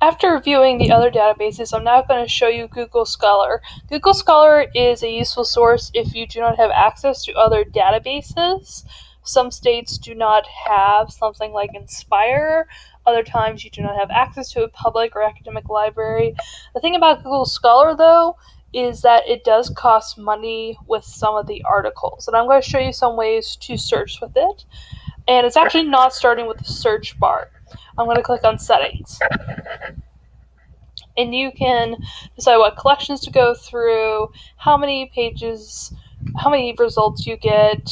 After reviewing the other databases, I'm now going to show you Google Scholar. Google Scholar is a useful source if you do not have access to other databases. Some states do not have something like Inspire. Other times you do not have access to a public or academic library. The thing about Google Scholar, though, is that it does cost money with some of the articles. And I'm going to show you some ways to search with it. And it's actually not starting with the search bar. I'm going to click on Settings. And you can decide what collections to go through, how many pages, how many results you get,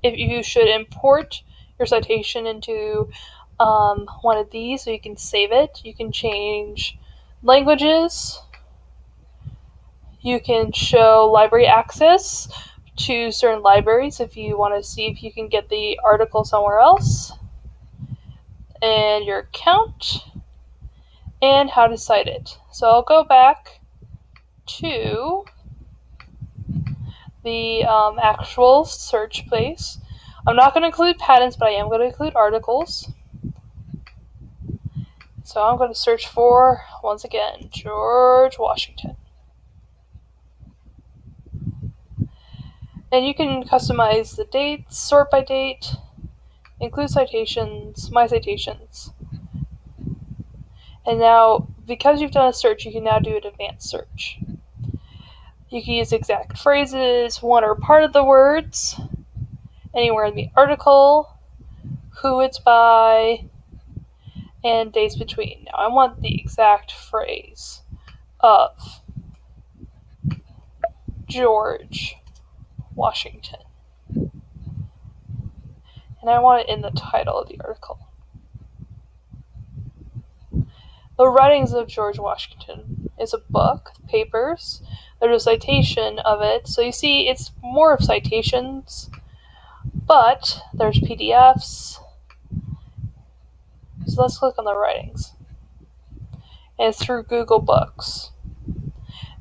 if you should import your citation into one of these so you can save it. You can change languages. You can show library access to certain libraries if you want to see if you can get the article somewhere else, and your account, and how to cite it. So I'll go back to the actual search place. I'm not going to include patents, but I am going to include articles. So I'm going to search for, once again, George Washington. And you can customize the dates, sort by date, include citations, my citations. And now, because you've done a search, you can now do an advanced search. You can use exact phrases, one or part of the words, anywhere in the article, who it's by, and dates between. Now I want the exact phrase of George Washington. And I want it in the title of the article. The Writings of George Washington is a book, papers. There's a citation of it. So you see it's more of citations, but there's PDFs. So let's click on the writings. And it's through Google Books.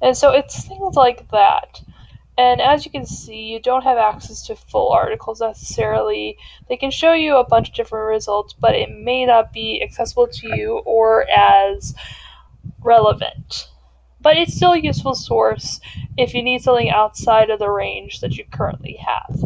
And so it's things like that. And as you can see, you don't have access to full articles necessarily. They can show you a bunch of different results, but it may not be accessible to you or as relevant. But it's still a useful source if you need something outside of the range that you currently have.